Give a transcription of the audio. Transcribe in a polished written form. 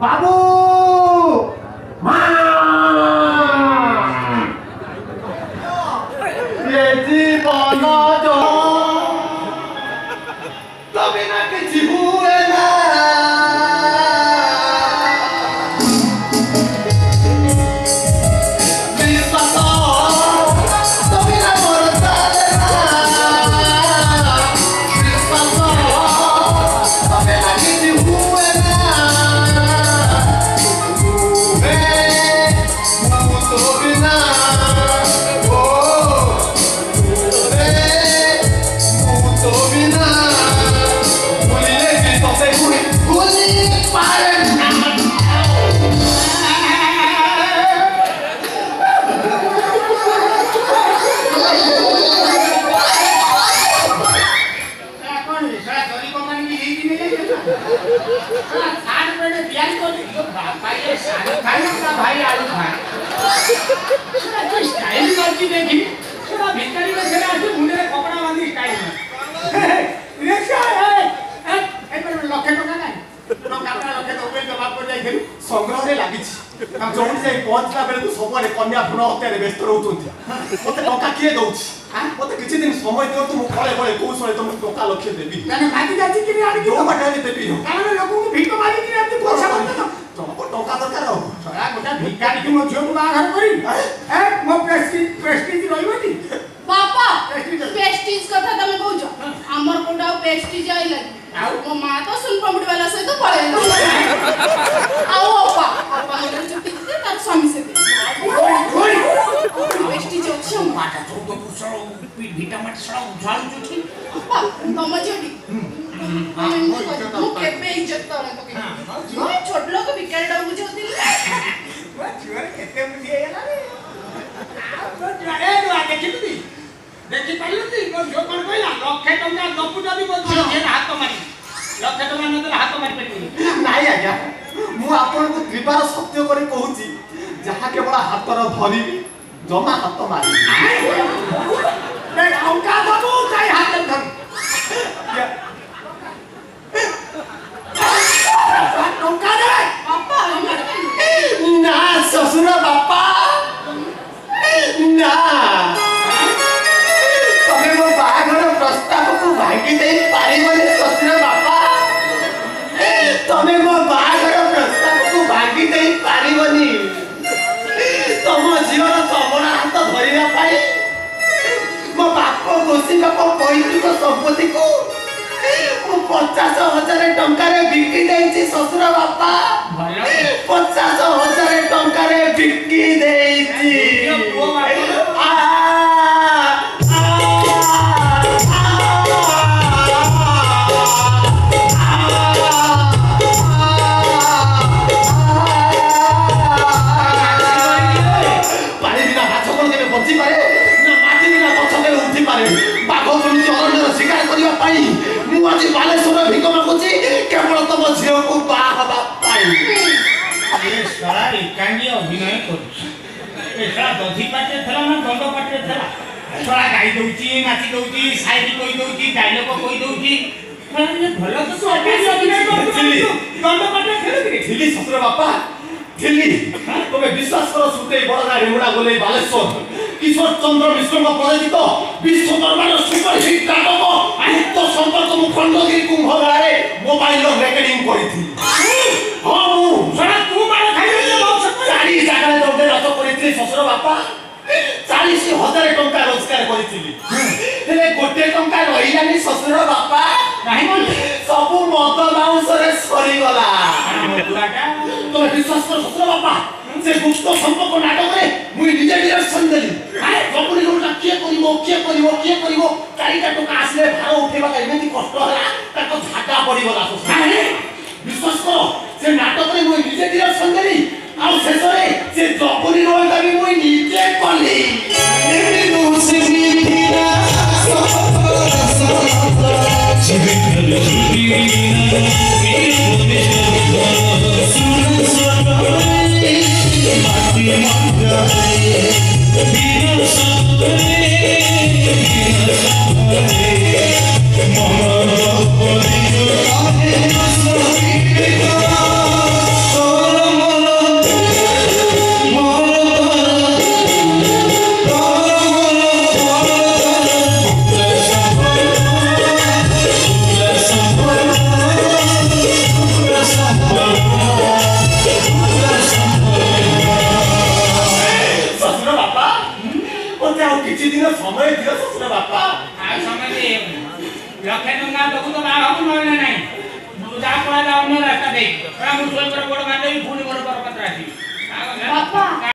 बाबू ये जीवन जो कभी ना किसी हुए ना भाई आलू खाए तो स्टाइल करती देखी थोड़ा भिखारी में चले आते मुंडे में कपड़ा बांधी स्टाइल में रेशा है ए पर लखे टका नाही तो कापड़ा लखे तो ओबे जवाब कर जाई खेलु संग्रह रे लागि छी हम जोडी से पहुंचला बेले तो सबरे कन्या भ्रूण हत्या रे व्यस्त रहउतुंती मते टका किए दउछि मते किछि दिन समय दियो तो मु खळे खळे कौशळे तो मु टका लखे देबी माने माटी जाछि कि आनी कि बाटाले देबी कारण लोक को भीख मागी कि आते पैसा मत तुमको टका दरकार हो सरा गोटा भिखारी कि मो झियो को बाहर करी ए मो प्रेस्टीज रहिबनी बापा प्रेस्टीज कथा तमे कहू छ हमर कोडा प्रेस्टीज आई लगी मो मां तो सुन पमड़ी वाला से तो पळे आओ पापा मोर चुटी दे तार स्वामी से प्रेस्टीज छ माटा तो पुसो भिटा मट सड़ा उछाल चुकी तम जोडी मुझे पे इज्जत करे तो मैं छोट लोग भिखारी डा बुझौती वो छुआर केते मुझे आला रे तो जाए नु आगे कितनी देखि पाइलती को जो कोन कहला लखे टंका दपु जदी को जे हाथ मारी लखे टंका न हाथ मारी पेटी नाही आज्ञा मु आपन को त्रिबार सत्य करे कहूची जहा केवल हातर धरिबी जमा हाथ मारी ए टंका दबु काई हाथ धर टंका दे पापा ना ससुर बापा ना तमे मो बाघर प्रस्ताव को भागी दे पारिबने ससुर बापा तमे मो बाघर प्रस्ताव को भागी दे पारिबनी तम जीवन तमना हाथ धरिया पाई मो बाप गोसी बाप पैतृक संपत्ति को 50,000 टंका रे बिक्री देछि ससुर बापा 50,000 टंका रे बिक्री देछि पानी बिना हाथ कोन केबे बंची पारे ना माटी बिना गछ केबे उठी पारे बाघ केमिति अरण्यर शिकार करिया पाई मु आज बालेश्वर भिक मागुची केवल तम झियो को बा हबा पाई ये सारा एकांगी अभिनय करूछ ए सारा दधी पाटे थला ना दंड पाटे थला सारा गाई दउची नाची दउची शायरी कहि दउची डायलॉग कहि दउची माने भलो तो अभिनय करछली दंड पाटे खेलि दिल्ली ससुर बापा दिल्ली तमे विश्वास करो सुते बड़ना रेमुडा गोले बालेश्वर किशोर चंद्र मिश्र को परिचित विश्व दरबार सुपर हिट नाटक आयुक्त संपर्क मु खंडगिरी कुंभगारे मोबाइल रेकर्डिंग करिथि हां मु सारा तू मार खाइ ले बहुत चारी जागा दौड़े रथ करिथि ससुर बापा 40,000 टंका रोजगार करिथिली हेले गोटे टंका रहिलानी ससुर बापा नाही बोल सब मद माउस रे सरी गला तो विश्वास कर ससुर बापा से गुप्त संपर्क नाटक रे मुई निजे डिरेक्शन देली हाय कपुरी रोटा के करिवो चारिटा टका आसले भार उठेबा एमेती कष्ट होला ताको झाटा पड़ी गला ससुर विश्वास करो से नाटक रे मुई निजे डिरेक्शन देली आ शेष रे से जपुरी रोटा भी मुई निजे कली एमी दोसे मीठीना मते आउ किछि दिन समय दियो ससुर बापा आ समय दे लखे टंका दबु तो बाहर हम नले नाही जा पळा जा अन्य रास्ता दे पळा मु सोय पर गोड़ मार देई पुनी मोर पर पत्र आसी बापा